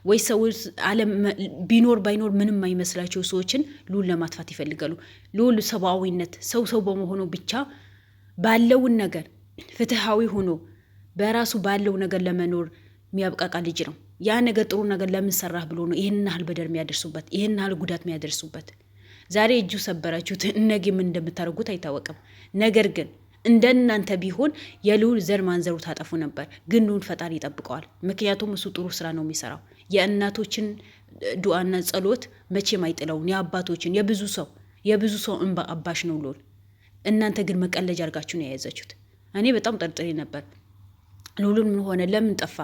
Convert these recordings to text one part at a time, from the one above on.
ወይ ሰው ዓለም ቢኖር ባይኖር ምንም የማይመስላቸው ሰዎችን ልዑል ለማጥፋት ይፈልጋሉ። ልዑል ሰብአዊነት ሰው በመሆኑ ብቻ ባለውን ነገር ፍትሃዊ ሆኖ በራሱ ባለው ነገር ለመኖር የሚያብቃቃ ልጅ ነው። ያ ነገር ጥሩ ነገር ለምን ሰራህ ብሎ ነው ይህን ያህል በደር የሚያደርሱበት፣ ይህን ያህል ጉዳት የሚያደርሱበት። ዛሬ እጁ ሰበራችሁት፣ ነገ ምን እንደምታደርጉት አይታወቅም። ነገር ግን እንደናንተ ቢሆን የልዑል ዘር ማንዘሩ ታጠፉ ነበር። ግን ልዑል ፈጣሪ ይጠብቀዋል። ምክንያቱም እሱ ጥሩ ስራ ነው የሚሰራው። የእናቶችን ዱዓና ጸሎት መቼም አይጥለውም። የአባቶችን የብዙ ሰው እንባ አባሽ ነው ልዑል። እናንተ ግን መቀለጃ አድርጋችሁ ነው የያዛችሁት። እኔ በጣም ጠርጥሬ ነበር ልዑልን ምን ሆነ ለምን ጠፋ?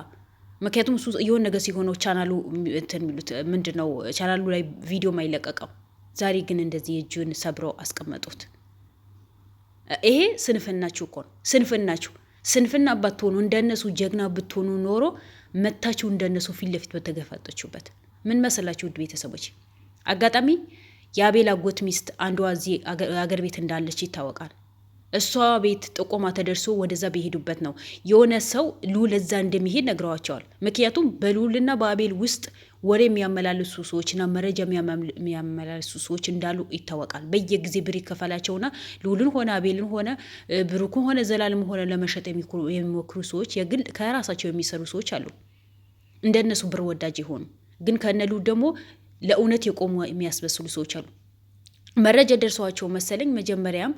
ምክንያቱም እሱ የሆነ ነገር ሲሆነው ቻናሉ እንትን የሚሉት ምንድነው ቻናሉ ላይ ቪዲዮ ማይለቀቀው። ዛሬ ግን እንደዚህ እጁን ሰብረው አስቀመጡት። ይሄ ስንፍናችሁ እኮ ነው። ስንፍና ባትሆኑ እንደነሱ ጀግና ብትሆኑ ኖሮ መታችሁ እንደነሱ ፊት ለፊት በተገፋጠችሁበት። ምን መሰላችሁ ውድ ቤተሰቦች፣ አጋጣሚ የአቤል አጎት ሚስት አንዷ እዚህ አገር ቤት እንዳለች ይታወቃል። እሷ ቤት ጥቆማ ተደርሶ ወደዛ በሄዱበት ነው የሆነ ሰው ልዑል እዛ እንደሚሄድ ነግረዋቸዋል። ምክንያቱም በልዑልና በአቤል ውስጥ ወሬ የሚያመላልሱ ሰዎችና መረጃ የሚያመላልሱ ሰዎች እንዳሉ ይታወቃል። በየጊዜ ብር ይከፈላቸውና ልዑልን ሆነ አቤልን ሆነ ብሩክን ሆነ ዘላለም ሆነ ለመሸጥ የሚሞክሩ ሰዎች የግል ከራሳቸው የሚሰሩ ሰዎች አሉ። እንደነሱ ብር ወዳጅ የሆኑ ግን ከነ ልዑል ደግሞ ለእውነት የቆሙ የሚያስበስሉ ሰዎች አሉ። መረጃ ደርሰዋቸው መሰለኝ መጀመሪያም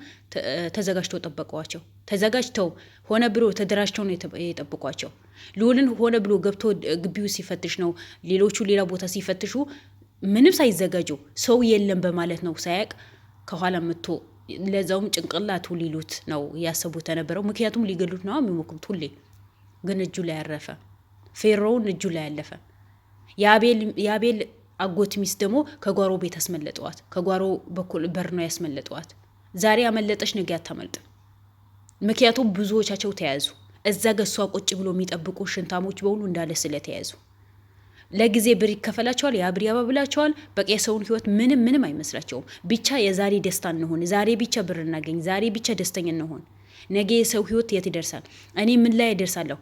ተዘጋጅተው ጠበቀዋቸው። ተዘጋጅተው ሆነ ብሎ ተደራጅተው ነው የጠብቋቸው። ልዑልን ሆነ ብሎ ገብቶ ግቢው ሲፈትሽ ነው ሌሎቹ ሌላ ቦታ ሲፈትሹ ምንም ሳይዘጋጁ ሰው የለም በማለት ነው ሳያቅ ከኋላ መጥቶ ለዛውም ጭንቅላቱ ሊሉት ነው ያሰቡት የነበረው። ምክንያቱም ሊገሉት ነው የሚሞክሩት ሁሌ። ግን እጁ ላይ ያረፈ ፌሮውን እጁ ላይ ያለፈ የአቤል አጎት ሚስት ደግሞ ከጓሮ ቤት አስመለጠዋት። ከጓሮ በኩል በር ነው ያስመለጠዋት። ዛሬ ያመለጠች ነገ አታመልጥም። ምክንያቱም ብዙዎቻቸው ተያዙ። እዛ ገሷ ቁጭ ብሎ የሚጠብቁ ሽንታሞች በሙሉ እንዳለ ስለተያዙ ለጊዜ ብር ይከፈላቸዋል፣ ያ ብር ያባብላቸዋል። በቃ የሰውን ህይወት ምንም አይመስላቸውም። ብቻ የዛሬ ደስታ እንሆን፣ ዛሬ ብቻ ብር እናገኝ፣ ዛሬ ብቻ ደስተኛ እንሆን። ነገ የሰው ህይወት የት ይደርሳል? እኔ ምን ላይ ይደርሳለሁ?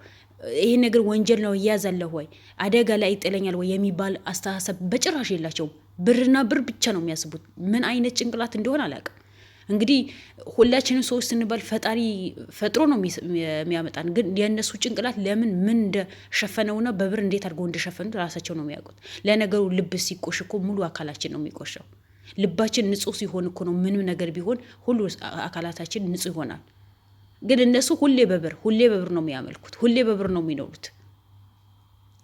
ይሄ ነገር ወንጀል ነው እያዛለሁ ወይ አደጋ ላይ ይጥለኛል ወይ የሚባል አስተሳሰብ በጭራሽ የላቸውም። ብርና ብር ብቻ ነው የሚያስቡት። ምን አይነት ጭንቅላት እንደሆነ አላውቅም። እንግዲህ ሁላችንም ሰዎች ስንባል ፈጣሪ ፈጥሮ ነው የሚያመጣን። ግን የእነሱ ጭንቅላት ለምን ምን እንደሸፈነውና በብር እንዴት አድርገው እንደሸፈኑት ራሳቸው ነው የሚያውቁት። ለነገሩ ልብ ሲቆሽ እኮ ሙሉ አካላችን ነው የሚቆሸው። ልባችን ንጹህ ሲሆን እኮ ነው ምንም ነገር ቢሆን ሁሉ አካላታችን ንጹህ ይሆናል። ግን እነሱ ሁሌ በብር ነው የሚያመልኩት፣ ሁሌ በብር ነው የሚኖሩት።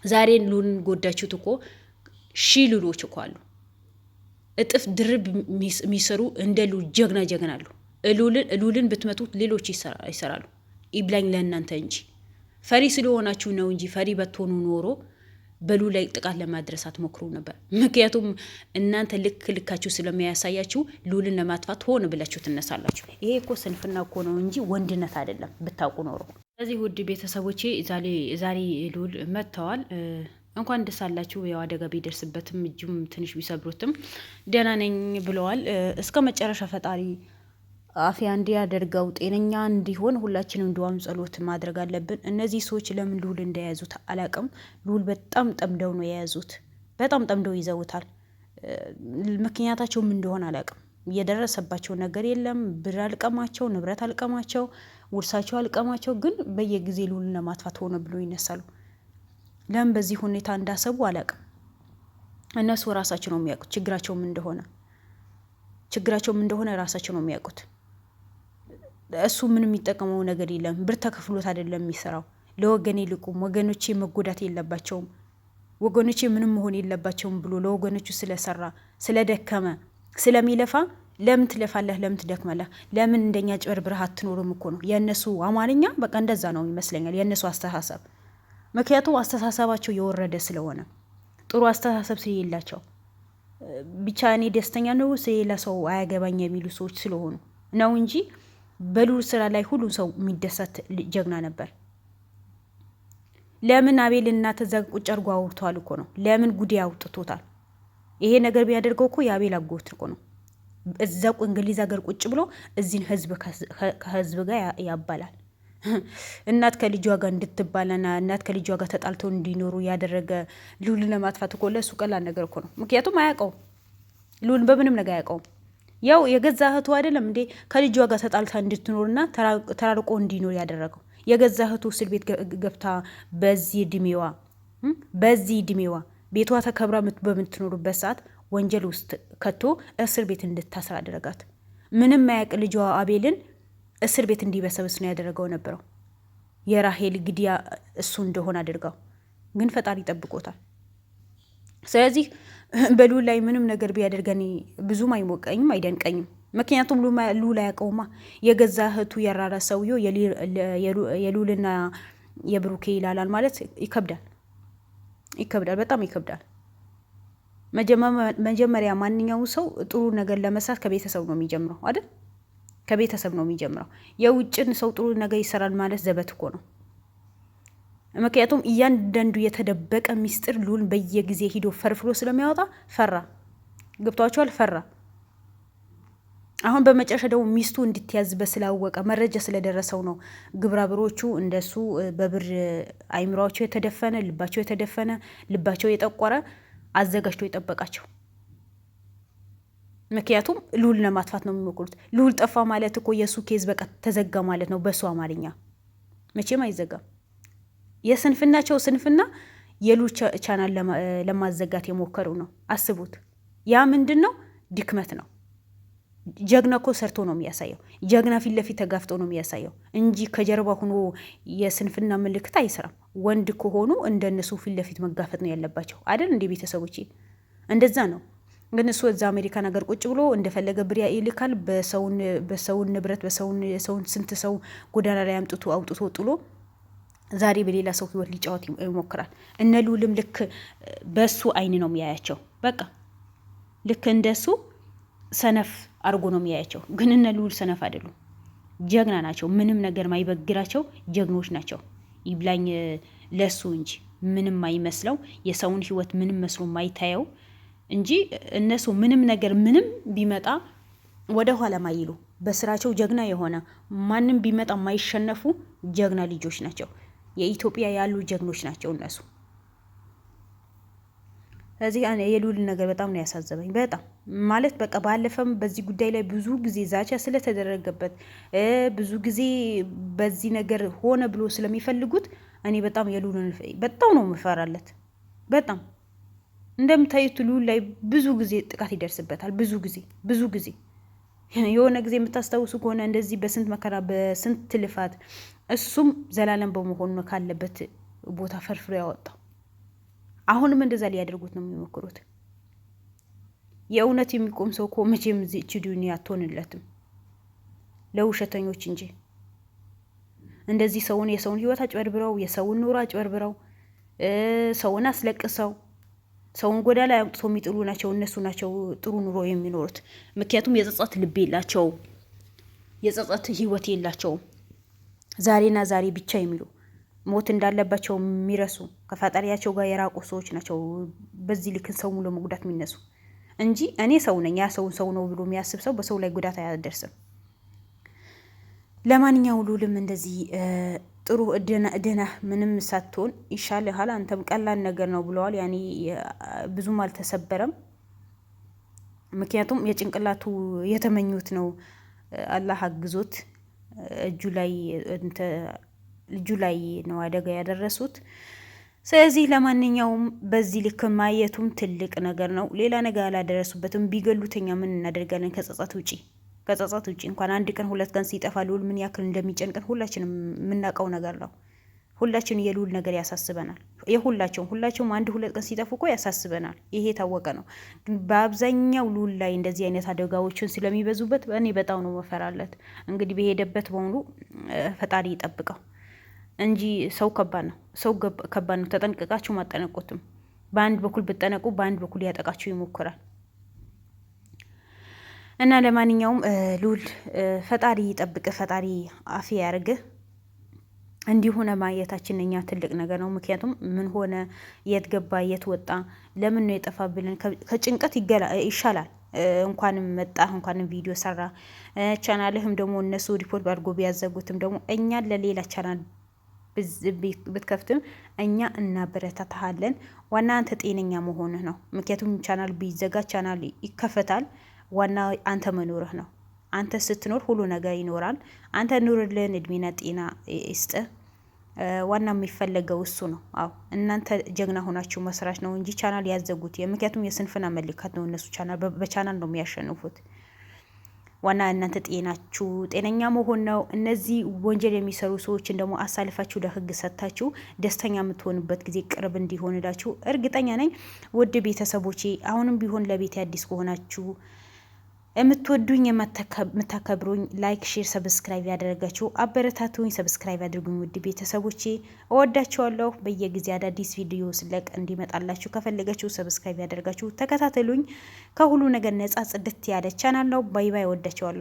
ዛሬ ልዑልን ጎዳችሁት እኮ ሺህ ልዑሎች እኮ አሉ፣ እጥፍ ድርብ የሚሰሩ እንደ ልዑል ጀግና አሉ። ልዑልን ብትመቱት ሌሎች ይሰራሉ። ይብላኝ ለእናንተ እንጂ ፈሪ ስለሆናችሁ ነው እንጂ ፈሪ በትሆኑ ኖሮ በልዑል ላይ ጥቃት ለማድረስ አትሞክሩ ነበር። ምክንያቱም እናንተ ልካችሁ ስለሚያሳያችሁ ልዑልን ለማጥፋት ሆነ ብላችሁ ትነሳላችሁ። ይሄ እኮ ስንፍና እኮ ነው እንጂ ወንድነት አይደለም ብታውቁ ኖሮ። ስለዚህ ውድ ቤተሰቦቼ ዛሬ ልዑል መጥተዋል። እንኳን ደስ አላችሁ። ያው አደጋ ቢደርስበትም እጁም ትንሽ ቢሰብሩትም ደህና ነኝ ብለዋል። እስከ መጨረሻ ፈጣሪ አፍያ እንዲያደርገው ጤነኛ እንዲሆን ሁላችንም ድዋም ጸሎት ማድረግ አለብን። እነዚህ ሰዎች ለምን ልዑል እንደያዙት አላቅም። ልዑል በጣም ጠምደው ነው የያዙት። በጣም ጠምደው ይዘውታል። ምክንያታቸው ምን እንደሆነ አላቅም። የደረሰባቸው ነገር የለም። ብር አልቀማቸው፣ ንብረት አልቀማቸው፣ ውርሳቸው አልቀማቸው። ግን በየጊዜ ልዑልን ለማጥፋት ሆነ ብሎ ይነሳሉ። ለምን በዚህ ሁኔታ እንዳሰቡ አላቅም። እነሱ ራሳቸው ነው የሚያውቁት ችግራቸውም እንደሆነ ራሳቸው ነው የሚያውቁት። እሱ ምን የሚጠቀመው ነገር የለም። ብር ተከፍሎት አይደለም የሚሰራው። ለወገኔ ልቁም፣ ወገኖቼ መጎዳት የለባቸውም፣ ወገኖቼ ምንም መሆን የለባቸውም ብሎ ለወገኖቹ ስለሰራ ስለደከመ ስለሚለፋ ለምን ትለፋለህ? ለምን ትደክመለህ? ለምን እንደኛ ጭበርብረህ አትኖርም እኮ ነው የእነሱ አማርኛ። በቃ እንደዛ ነው ይመስለኛል የእነሱ አስተሳሰብ። ምክንያቱም አስተሳሰባቸው የወረደ ስለሆነ ጥሩ አስተሳሰብ ስለሌላቸው ብቻ እኔ ደስተኛ ነው ስለሌላ ሰው አያገባኝ የሚሉ ሰዎች ስለሆኑ ነው እንጂ በልዑል ስራ ላይ ሁሉ ሰው የሚደሰት ጀግና ነበር። ለምን አቤል እና ተዛ ቁጭ አድርጎ አውርተዋል እኮ ነው። ለምን ጉዴ አውጥቶታል። ይሄ ነገር ቢያደርገው እኮ የአቤል አጎት እኮ ነው። እዛ እንግሊዝ ሀገር ቁጭ ብሎ እዚህን ህዝብ ከህዝብ ጋር ያባላል። እናት ከልጇ ጋር እንድትባለና እናት ከልጇ ጋር ተጣልተው እንዲኖሩ ያደረገ ልዑልን ለማጥፋት እኮ ለእሱ ቀላል ነገር እኮ ነው። ምክንያቱም አያውቀውም፣ ልዑልን በምንም ነገር አያውቀውም። ያው የገዛ እህቱ አይደለም እንዴ ከልጇ ጋር ተጣልታ እንድትኖርና ተራርቆ እንዲኖር ያደረገው። የገዛ እህቱ እስር ቤት ገብታ በዚህ እድሜዋ ቤቷ ተከብራ በምትኖሩበት ሰዓት ወንጀል ውስጥ ከቶ እስር ቤት እንድታስር አደረጋት። ምንም ማያውቅ ልጇ አቤልን እስር ቤት እንዲበሰብስ ነው ያደረገው ነበረው። የራሄል ግድያ እሱ እንደሆነ አድርገው፣ ግን ፈጣሪ ጠብቆታል። ስለዚህ በልዑል ላይ ምንም ነገር ቢያደርገን ብዙም አይሞቀኝም አይደንቀኝም። ምክንያቱም ልዑል አያውቀውማ። የገዛ እህቱ የራራ ሰውዬው የልዑልና የብሩኬ ይላላል ማለት ይከብዳል፣ በጣም ይከብዳል። መጀመሪያ ማንኛውም ሰው ጥሩ ነገር ለመስራት ከቤተሰብ ነው የሚጀምረው አይደል? ከቤተሰብ ነው የሚጀምረው። የውጭን ሰው ጥሩ ነገር ይሰራል ማለት ዘበት እኮ ነው። ምክንያቱም እያንዳንዱ የተደበቀ ሚስጥር ልዑል በየጊዜ ሂዶ ፈርፍሮ ስለሚያወጣ ፈራ። ገብቷቸዋል? ፈራ። አሁን በመጨረሻ ደግሞ ሚስቱ እንድትያዝበት ስላወቀ መረጃ ስለደረሰው ነው ግብረአበሮቹ እንደሱ በብር አይምሯቸው የተደፈነ ልባቸው የጠቆረ አዘጋጅቶ የጠበቃቸው። ምክንያቱም ልዑል ለማጥፋት ነው የሚሞክሩት። ልዑል ጠፋ ማለት እኮ የእሱ ኬዝ በቃ ተዘጋ ማለት ነው። በሱ አማርኛ መቼም አይዘጋም። የስንፍናቸው ስንፍና የልዑል ቻናል ለማዘጋት የሞከሩ ነው። አስቡት። ያ ምንድን ነው? ድክመት ነው። ጀግና እኮ ሰርቶ ነው የሚያሳየው። ጀግና ፊት ለፊት ተጋፍጦ ነው የሚያሳየው እንጂ ከጀርባ ሆኖ የስንፍና ምልክት አይሰራም። ወንድ ከሆኑ እንደነሱ ፊት ለፊት መጋፈጥ ነው ያለባቸው አይደል? እንደ ቤተሰቦች እንደዛ ነው። ግን እሱ እዛ አሜሪካን ሀገር ቁጭ ብሎ እንደፈለገ ብር ይልካል። በሰውን ንብረት ሰውን ስንት ሰው ጎዳና ላይ አውጥቶ ጥሎ ዛሬ በሌላ ሰው ህይወት ሊጫወት ይሞክራል። እነ ልዑልም ልክ በሱ አይን ነው የሚያያቸው። በቃ ልክ እንደሱ ሰነፍ አርጎ ነው የሚያያቸው። ግን እነ ልዑል ሰነፍ አይደሉም፣ ጀግና ናቸው። ምንም ነገር ማይበግራቸው ጀግኖች ናቸው። ይብላኝ ለሱ እንጂ ምንም ማይመስለው የሰውን ህይወት ምንም መስሎ ማይታየው እንጂ እነሱ ምንም ነገር ምንም ቢመጣ ወደ ኋላ ማይሉ በስራቸው ጀግና የሆነ ማንም ቢመጣ ማይሸነፉ ጀግና ልጆች ናቸው። የኢትዮጵያ ያሉ ጀግኖች ናቸው እነሱ። ስለዚህ የልዑል ነገር በጣም ነው ያሳዘበኝ። በጣም ማለት በቃ ባለፈም በዚህ ጉዳይ ላይ ብዙ ጊዜ ዛቻ ስለተደረገበት ብዙ ጊዜ በዚህ ነገር ሆነ ብሎ ስለሚፈልጉት እኔ በጣም የልዑልን በጣም ነው የምፈራለት። በጣም እንደምታዩት ልዑል ላይ ብዙ ጊዜ ጥቃት ይደርስበታል። ብዙ ጊዜ የሆነ ጊዜ የምታስታውሱ ከሆነ እንደዚህ በስንት መከራ በስንት ልፋት እሱም ዘላለም በመሆኑ ካለበት ቦታ ፈርፍሮ ያወጣው። አሁንም እንደዛ ሊያደርጉት ነው የሚሞክሩት። የእውነት የሚቆም ሰው እኮ መቼም እዚች ዱንያ አትሆንለትም ለውሸተኞች እንጂ። እንደዚህ የሰውን ህይወት አጭበርብረው የሰውን ኑሮ አጭበርብረው ሰውን አስለቅሰው ሰውን ጎዳና ላይ አውጥቶ የሚጥሉ ናቸው እነሱ ናቸው ጥሩ ኑሮ የሚኖሩት። ምክንያቱም የጸጸት ልብ የላቸውም፣ የጸጸት ህይወት የላቸውም። ዛሬና ዛሬ ብቻ የሚሉ ሞት እንዳለባቸው የሚረሱ ከፈጣሪያቸው ጋር የራቁ ሰዎች ናቸው በዚህ ልክ ሰው ለመጉዳት የሚነሱ እንጂ እኔ ሰው ነኝ ያ ሰው ነው ብሎ የሚያስብ ሰው በሰው ላይ ጉዳት አያደርስም። ለማንኛውም ልዑልም እንደዚህ ጥሩ ደህና ምንም ሳትሆን ይሻልሃል፣ አንተም ቀላል ነገር ነው ብለዋል። ያኔ ብዙም አልተሰበረም። ምክንያቱም የጭንቅላቱ የተመኙት ነው አላህ አግዞት እጁ ላይ ነው አደጋ ያደረሱት። ስለዚህ ለማንኛውም በዚህ ልክ ማየቱም ትልቅ ነገር ነው። ሌላ ነገር አላደረሱበትም። ቢገሉትኛ ምን እናደርጋለን? ከጸጸት ውጪ እንኳን አንድ ቀን ሁለት ቀን ሲጠፋ ልዑል ምን ያክል እንደሚጨንቀን ሁላችንም የምናውቀው ነገር ነው። ሁላችን የልዑል ነገር ያሳስበናል። ሁላቸውም አንድ ሁለት ቀን ሲጠፉ እኮ ያሳስበናል። ይሄ የታወቀ ነው። ግን በአብዛኛው ልዑል ላይ እንደዚህ አይነት አደጋዎችን ስለሚበዙበት እኔ በጣም ነው መፈራለት። እንግዲህ በሄደበት በሙሉ ፈጣሪ ይጠብቀው እንጂ ሰው ከባድ ነው። ተጠንቅቃችሁ ማጠነቁትም በአንድ በኩል ብጠነቁ በአንድ በኩል ያጠቃችሁ ይሞክራል። እና ለማንኛውም ልዑል ፈጣሪ ይጠብቅ፣ ፈጣሪ አፊ ያርግ። እንዲሆነ ማየታችን እኛ ትልቅ ነገር ነው። ምክንያቱም ምን ሆነ፣ የት ገባ፣ የት ወጣ፣ ለምን ነው የጠፋ ብለን ከጭንቀት ይሻላል። እንኳንም መጣ እንኳንም ቪዲዮ ሰራ። ቻናልህም ደግሞ እነሱ ሪፖርት አድርጎ ቢያዘጉትም ደግሞ እኛን ለሌላ ቻናል ብትከፍትም እኛ እናበረታታሃለን። ዋና አንተ ጤነኛ መሆንህ ነው። ምክንያቱም ቻናል ቢዘጋ ቻናል ይከፈታል። ዋና አንተ መኖርህ ነው። አንተ ስትኖር ሁሉ ነገር ይኖራል። አንተ ኑርልን፣ እድሜና ጤና ይስጥህ። ዋና የሚፈለገው እሱ ነው። አዎ እናንተ ጀግና ሆናችሁ መስራት ነው እንጂ ቻናል ያዘጉት። ምክንያቱም የስንፍና መልካት ነው። እነሱ ቻናል በቻናል ነው የሚያሸንፉት። ዋና እናንተ ጤናችሁ ጤነኛ መሆን ነው። እነዚህ ወንጀል የሚሰሩ ሰዎችን ደግሞ አሳልፋችሁ ለህግ ሰጥታችሁ ደስተኛ የምትሆንበት ጊዜ ቅርብ እንዲሆንላችሁ እርግጠኛ ነኝ። ውድ ቤተሰቦቼ አሁንም ቢሆን ለቤት አዲስ ከሆናችሁ የምትወዱኝ የምታከብሩኝ ላይክ፣ ሼር፣ ሰብስክራይብ ያደረጋችሁ አበረታቱኝ። ሰብስክራይብ አድርጉኝ ውድ ቤተሰቦቼ፣ እወዳችኋለሁ። በየጊዜ አዳዲስ ቪዲዮ ስለቅ እንዲመጣላችሁ ከፈለጋችሁ ሰብስክራይብ ያደርጋችሁ ተከታተሉኝ። ከሁሉ ነገር ነጻ ጽድት ያለ ቻናል ነው። ባይ ባይ። እወዳችኋለሁ።